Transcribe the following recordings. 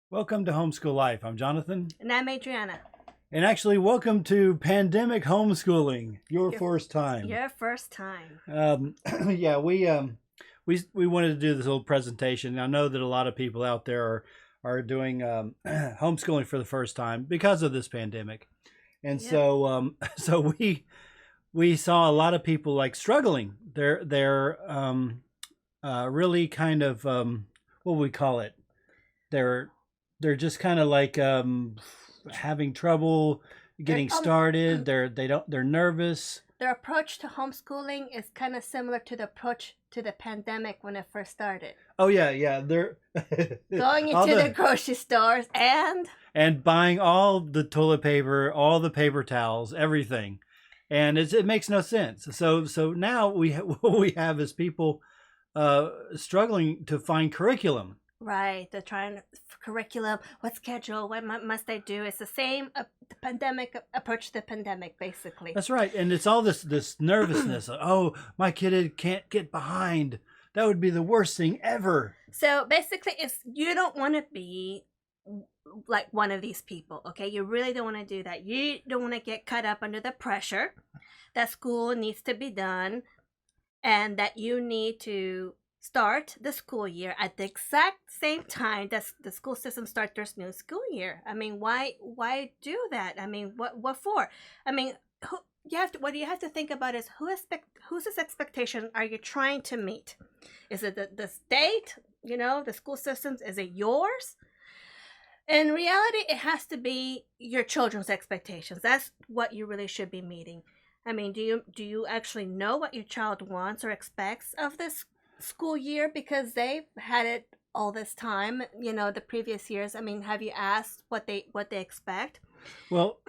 Welcome to Homeschool Life. I'm Jonathan. And I'm Adriana. And actually, welcome to Pandemic Homeschooling, your Your, first time. your first time. Yeah, we wanted to do this little presentation. I know that a lot of people out there are doing homeschooling for the first time because of this pandemic, and Yep. so we saw a lot of people like struggling. They're really kind of what would we call it? They're they're just kind of like having trouble Their, getting started. They're nervous. their approach to homeschooling is kind of similar to the approach to the pandemic when it first started. Oh yeah. They're Going all into the grocery stores and buying all the toilet paper, all the paper towels, everything, and it makes no sense. So now what we have is people struggling to find curriculum. right, they're trying curriculum, what schedule, what must they do? It's the same the pandemic approach to the pandemic, basically. That's right, and it's all this nervousness. Oh, my kid can't get behind. That would be the worst thing ever. So basically, it's you don't want to be like one of these people, okay? You really don't want to do that. You don't want to get caught up under the pressure that school needs to be done and that you need to start the school year at the exact same time that the school system starts their new school year. I mean, why do that? I mean, what for? I mean, what you have to think about is whose expectation are you trying to meet? Is it the state? The school systems? Is it yours? In reality, it has to be your children's expectations. That's what you really should be meeting. I mean, do you actually know what your child wants or expects of this school year because they've had it all this time, the previous years? I mean, have you asked what they expect? Well,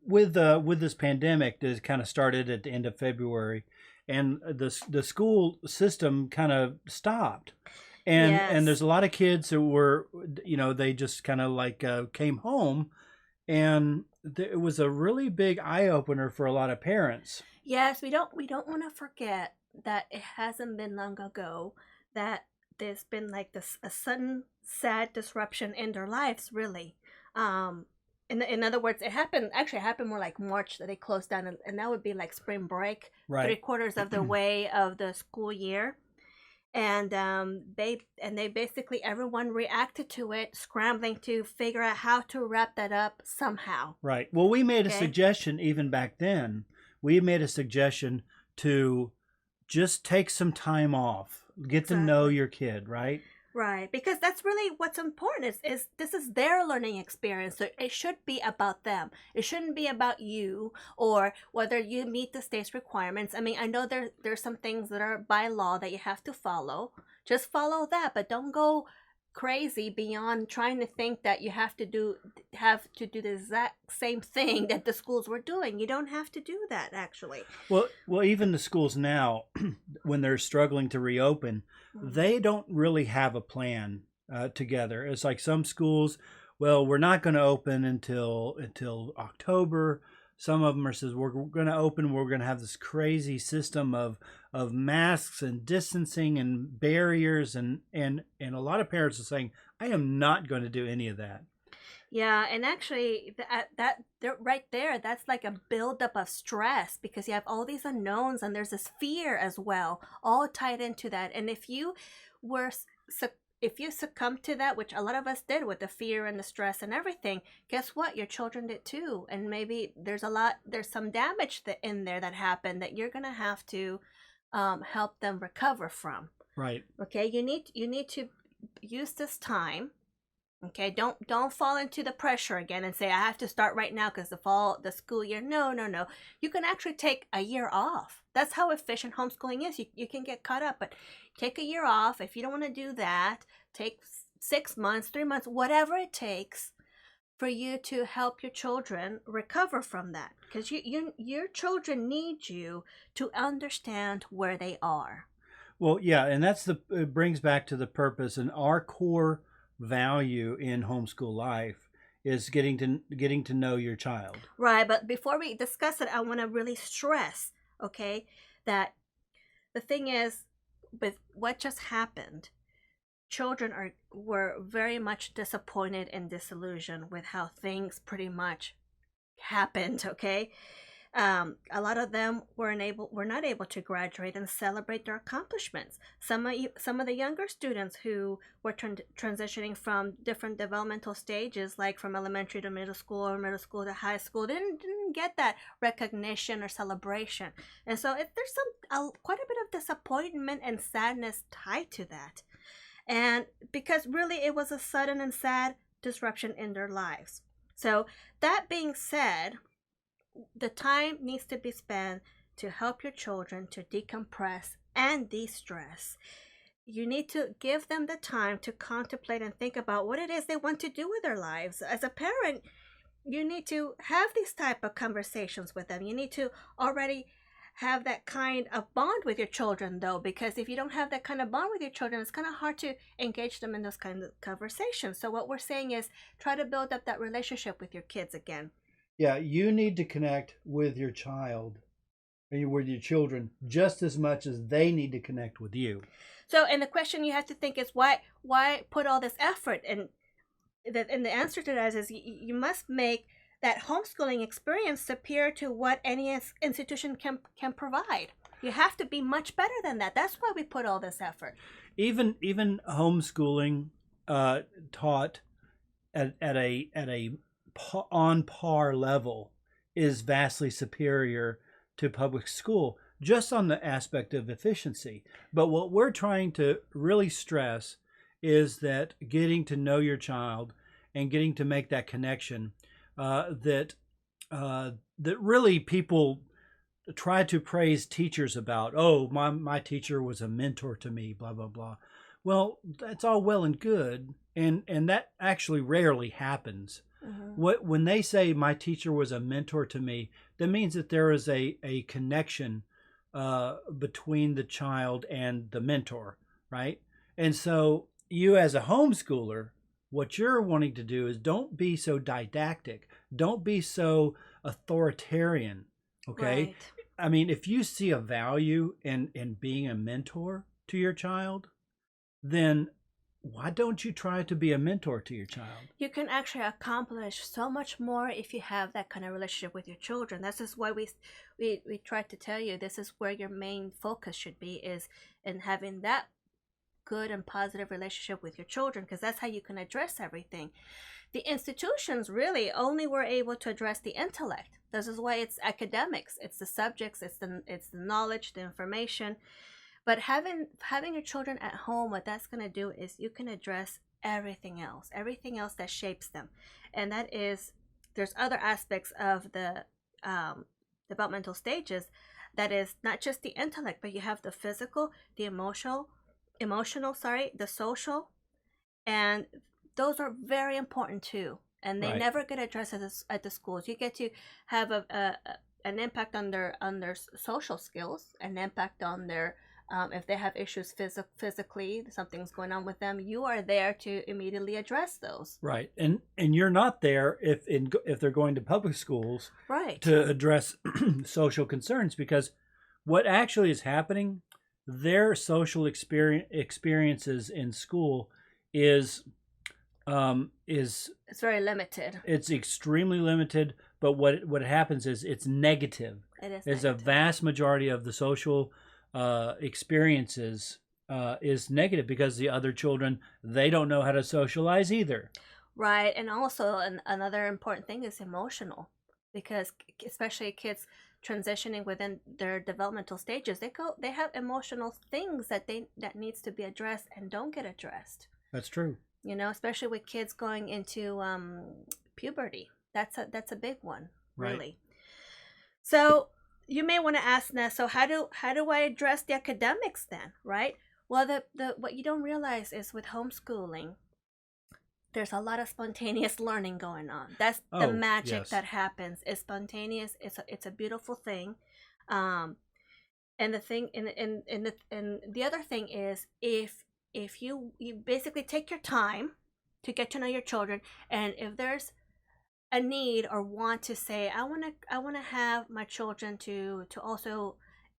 with this pandemic that kind of started at the end of February, and the school system kind of stopped, and there's Yes. a lot of kids who were, they just kind of like came home, and it was a really big eye opener for a lot of parents. Yes, we don't want to forget that it hasn't been long ago that there's been like this a sudden sad disruption in their lives, really. Um in other words, it happened more like March that they closed down, and that would be like spring break, three Right. quarters of the way of the school year. And they basically everyone reacted to it, scrambling to figure out how to wrap that up somehow. Right. Well, we made a Okay. suggestion even back then. We made a suggestion to just take some time off, get to know Exactly. your kid, right? Right, because that's really what's important is this is their learning experience. So it should be about them. It shouldn't be about you or whether you meet the state's requirements. I mean, I know there's some things that are by law that you have to follow. Just follow that, but don't go crazy beyond trying to think that you have to do the exact same thing that the schools were doing. You don't have to do that actually. Well, even the schools now, when they're struggling to reopen, Mhm. they don't really have a plan together. It's like some schools, well, we're not going to open until October. Some of them are says we're going to open. We're going to have this crazy system of masks and distancing and barriers, and a lot of parents are saying, I am not going to do any of that. Yeah, and actually, right there, that's like a buildup of stress because you have all these unknowns and there's this fear as well, all tied into that. And were if you succumb to that, which a lot of us did with the fear and the stress and everything, guess what? Your children did too. And maybe there's some damage in there that happened that you're gonna have to help them recover from. Right. Okay, you need to use this time. Okay, don't fall into the pressure again and say I have to start right now because the school year. No, no, no. You can actually take a year off. That's how efficient homeschooling is. You can get caught up, but take a year off. If you don't want to do that, take 6 months, 3 months, whatever it takes for you to help your children recover from that. Because your children need you to understand where they are. Well, yeah, and it brings back to the purpose and our core value in homeschool life is getting to know your child. Right, but before we discuss it, I want to really stress, okay, that the thing is with what just happened, children were very much disappointed and disillusioned with how things pretty much happened. Okay, a lot of them were not able to graduate and celebrate their accomplishments. Some of the younger students who were transitioning from different developmental stages, like from elementary to middle school or middle school to high school, didn't get that recognition or celebration, and so there's quite a bit of disappointment and sadness tied to that, and because really it was a sudden and sad disruption in their lives. So that being said, the time needs to be spent to help your children to decompress and de-stress. You need to give them the time to contemplate and think about what it is they want to do with their lives. As a parent, you need to have these type of conversations with them. You need to already have that kind of bond with your children, though, because if you don't have that kind of bond with your children, it's kind of hard to engage them in those kind of conversations. So what we're saying is try to build up that relationship with your kids again. Yeah, you need to connect with your child and with your children just as much as they need to connect with you. So, and the question you have to think is why put all this effort? And the answer to that is you must make that homeschooling experience superior to what any institution can provide. You have to be much better than that. That's why we put all this effort. Even homeschooling taught at a on par level is vastly superior to public school, just on the aspect of efficiency. But what we're trying to really stress is that getting to know your child and getting to make that connection, that really people try to praise teachers about, oh, my teacher was a mentor to me, blah blah blah. Well, that's all well and good, and that actually rarely happens. When they say my teacher was a mentor to me, that means that there is a connection between the child and the mentor, right? And so you as a homeschooler, what you're wanting to do is don't be so didactic, don't be so authoritarian, okay? Right. I mean, if you see a value in being a mentor to your child, then why don't you try to be a mentor to your child? You can actually accomplish so much more if you have that kind of relationship with your children. This is why we try to tell you this is where your main focus should be, is in having that good and positive relationship with your children, because that's how you can address everything. The institutions really only were able to address the intellect. This is why it's academics, it's the subjects, it's the knowledge, the information. But having your children at home, what that's going to do is you can address everything else that shapes them. And that is, there's other aspects of the developmental stages that is not just the intellect, but you have the physical, the emotional, the social, and those are very important too. And they never get addressed at the schools. You get to have an impact on their social skills, an impact on their if they have issues physically, something's going on with them, you are there to immediately address those. Right, and you're not there if they're going to public schools, right, to address social concerns, because what actually is happening, their social experiences in school is it's very limited. It's extremely limited. But what happens is it's negative. It's a vast majority of the social experiences is negative, because the other children, they don't know how to socialize either. Right, and also another important thing is emotional, because especially kids transitioning within their developmental stages, they have emotional things that needs to be addressed and don't get addressed. That's true. You know, especially with kids going into puberty, that's a big one, really. Right. So you may want to ask now, so how do I address the academics then, right? Well, the what you don't realize is with homeschooling, there's a lot of spontaneous learning going on. That's the magic that happens. It's spontaneous. It's a beautiful thing. And the thing, and the other thing is, if you basically take your time to get to know your children, and if there's a need or want to say, I want to have my children to also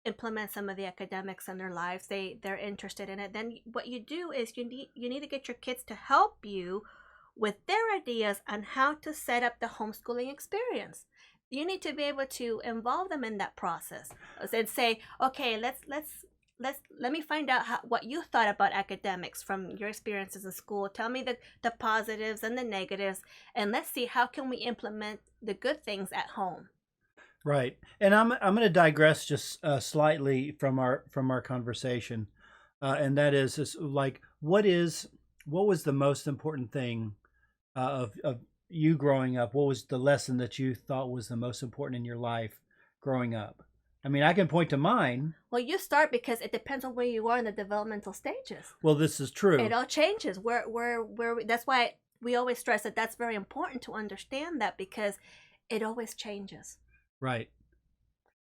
implement some of the academics in their lives. They're interested in it. Then what you do is you need to get your kids to help you with their ideas on how to set up the homeschooling experience. You need to be able to involve them in that process and say, okay, let me find out what you thought about academics from your experiences in school. Tell me the positives and the negatives, and let's see how can we implement the good things at home. Right. And I'm going to digress just slightly from our conversation, and that is like what was the most important thing of you growing up? What was the lesson that you thought was the most important in your life growing up? I mean, I can point to mine. Well, you start because it depends on where you are in the developmental stages. Well, this is true. It all changes. That's why we always stress that that's very important to understand that, because it always changes. Right.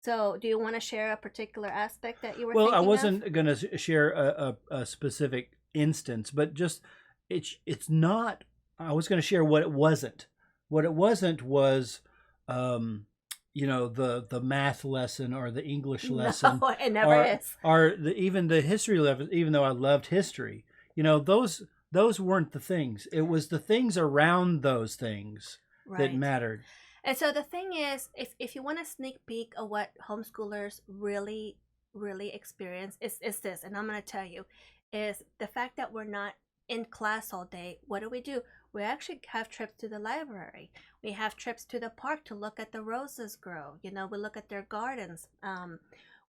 So, do you want to share a particular aspect that you were Well, thinking I wasn't of? going to share a specific instance, but just it's not. I was going to share what it wasn't. What it wasn't was, the math lesson or the English lesson. No, it never is. Or even the history lesson. Even though I loved history, those weren't the things. It was the things around those things that mattered. And so the thing is, if you want a sneak peek of what homeschoolers really, really experience, is this, and I'm going to tell you, is the fact that we're not in class all day. What do? We actually have trips to the library. We have trips to the park to look at the roses grow. We look at their gardens.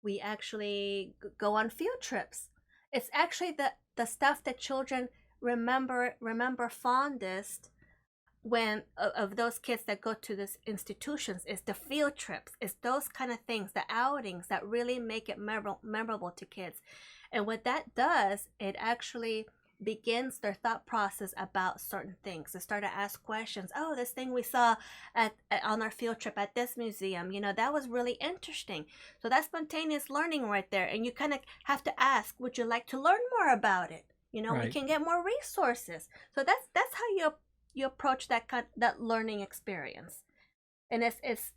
We actually go on field trips. It's actually the stuff that children remember fondest when of those kids that go to these institutions is the field trips. It's those kind of things, the outings that really make it memorable to kids. And what that does, it actually begins their thought process about certain things. They start to ask questions. Oh, this thing we saw on our field trip at this museum, that was really interesting. So that's spontaneous learning right there. And you kind of have to ask, would you like to learn more about it? Right. We can get more resources. So that's how you approach that learning experience. And it's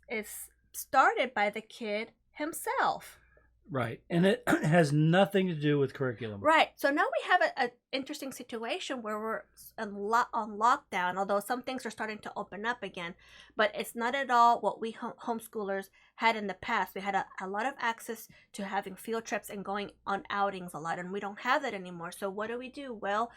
started by the kid himself. Right. And it has nothing to do with curriculum. Right. So now we have an interesting situation where we're on lockdown, although some things are starting to open up again. But it's not at all what we homeschoolers had in the past. We had a lot of access to having field trips and going on outings a lot, and we don't have that anymore. So what do? Well,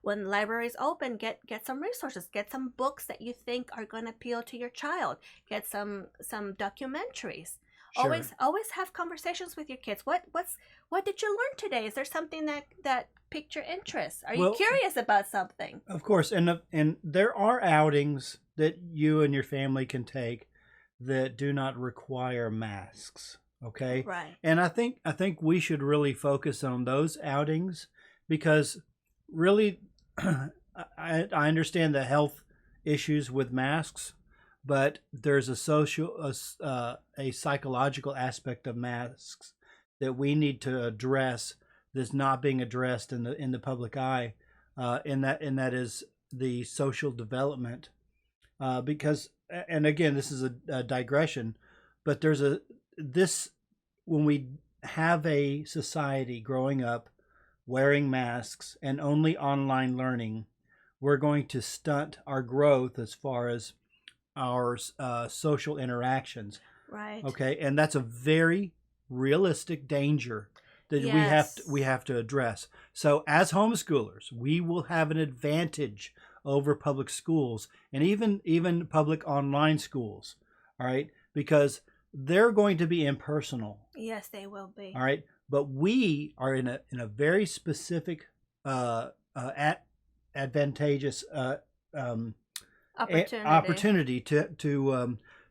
when libraries open, get some resources, get some books that you think are going to appeal to your child, get some documentaries. Sure. Always have conversations with your kids. What did you learn today? Is there something that piqued your interest? Are you curious about something? Of course, and there are outings that you and your family can take that do not require masks. Okay. Right. And I think we should really focus on those outings because really, I understand the health issues with masks. But there's a psychological aspect of masks that we need to address that's not being addressed in the public eye, and that is the social development. Because, and again, this is a digression, but when we have a society growing up wearing masks and only online learning, we're going to stunt our growth as far as our social interactions. Right. Okay, and that's a very realistic danger that we have to address. So as homeschoolers, we will have an advantage over public schools and even public online schools. All right, because they're going to be impersonal. Yes, they will be. All right, but we are in a very specific advantageous opportunity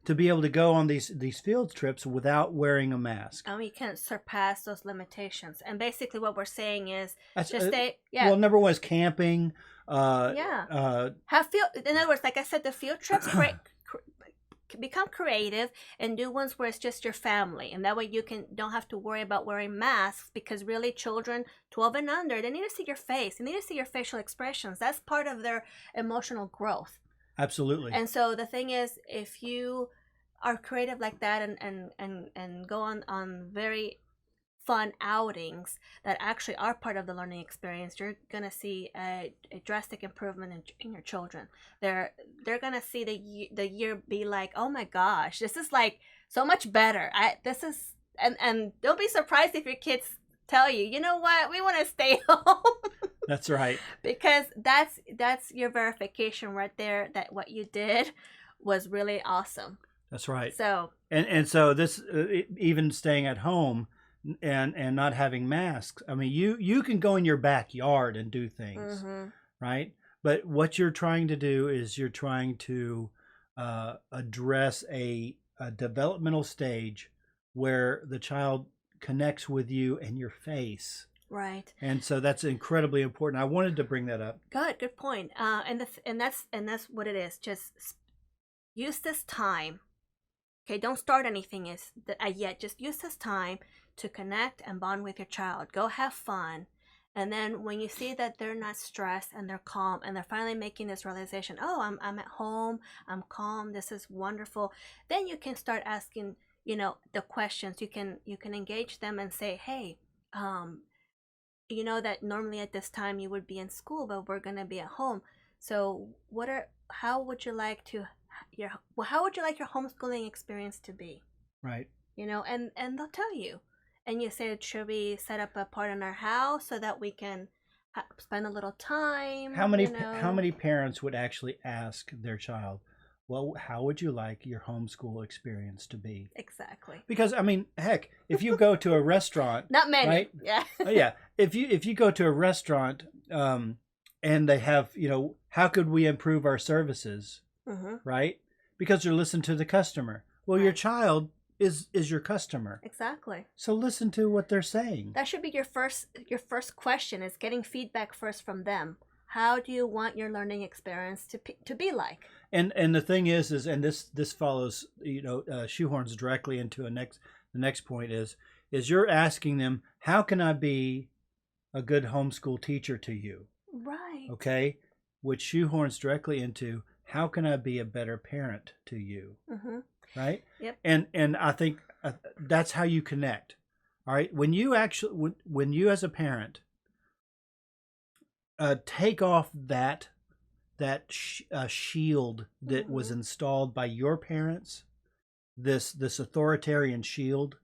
to be able to go on these field trips without wearing a mask. And we can surpass those limitations. And basically what we're saying is well, number one is camping. In other words, like I said, the field trips become creative and do ones where it's just your family, and that way you don't have to worry about wearing masks, because really children 12 and under, they need to see your face, they need to see your facial expressions. That's part of their emotional growth. Absolutely. And so the thing is, if you are creative like that and go on very fun outings that actually are part of the learning experience, you're going to see a drastic improvement in your children. They're going to see the year be like, oh my gosh, this is like so much better. And don't be surprised if your kids tell you, you know what, we want to stay home. That's right. Because that's your verification right there that what you did was really awesome. That's right. So so this even staying at home and not having masks. I mean, you can go in your backyard and do things, right? But what you're trying to do is you're trying to address a developmental stage where the child connects with you and your face. Right. And so that's incredibly important. I wanted to bring that up. Good point. And that's what it is. Just use this time. Okay, don't start anything yet. Just use this time to connect and bond with your child. Go have fun. And then when you see that they're not stressed and they're calm and they're finally making this realization, oh, I'm at home, I'm calm, this is wonderful, then you can start asking, the questions. You can engage them and say, hey, you know that normally at this time you would be in school, but we're going to be at home. So how would you like your homeschooling experience to be? Right. And they'll tell you. And you say, should we set up a part in our house so that we can spend a little time? How many parents would actually ask their child, well, how would you like your homeschool experience to be? Exactly. Because I mean, heck, if you go to a restaurant, not many, right? Yeah. Oh, yeah. If you go to a restaurant, and they have, how could we improve our services, right? Because you're listening to the customer. Well, right. Your child is your customer. Exactly. So listen to what they're saying. That should be your first question, is getting feedback first from them. How do you want your learning experience to be like? And the thing is and this follows, shoehorns directly into the next point is you're asking them, how can I be a good homeschool teacher to you? Right. Okay, which shoehorns directly into, how can I be a better parent to you? Right. Yep. And I think that's how you connect. All right. When you as a parent take off that shield that was installed by your parents, this authoritarian shield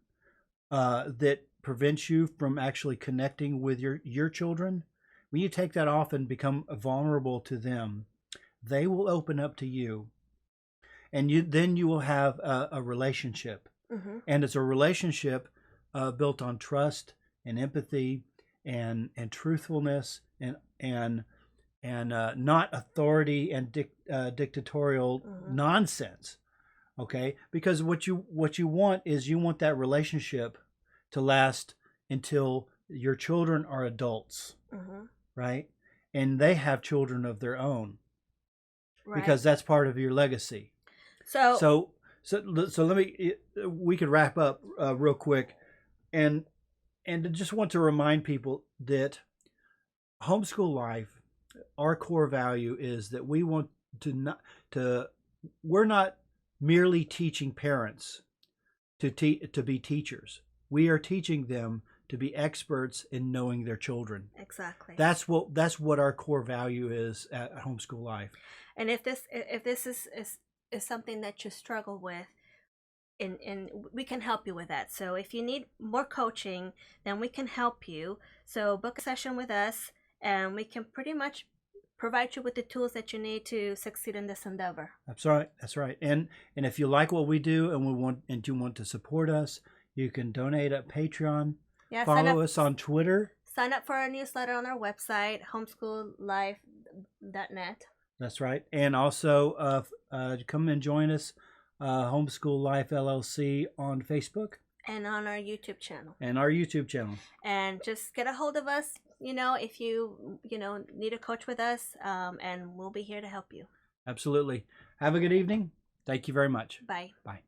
that prevents you from actually connecting with your children, when you take that off and become vulnerable to them, they will open up to you, and you will have a relationship, and it's a relationship built on trust and empathy and truthfulness and not authority and dictatorial nonsense. Okay, because what you want is you want that relationship to last until your children are adults, right? And they have children of their own, right? Because that's part of your legacy. So let me. We could wrap up real quick, and just want to remind people that homeschool life, our core value is that we want we're not merely teaching parents to be teachers. We are teaching them to be experts in knowing their children. Exactly. That's what our core value is at Homeschool Life. And if this is something that you struggle with, and we can help you with that. So if you need more coaching, then we can help you. So book a session with us, and we can pretty much provide you with the tools that you need to succeed in this endeavor. That's right. And if you like what we do and you want to support us, you can donate at Patreon. Yeah, follow us on Twitter. Sign up for our newsletter on our website, homeschoollife.net. That's right. And also come and join us, Homeschool Life LLC on Facebook. And on our YouTube channel. And just get a hold of us, if you need a coach with us, and we'll be here to help you. Absolutely. Have a good evening. Thank you very much. Bye. Bye.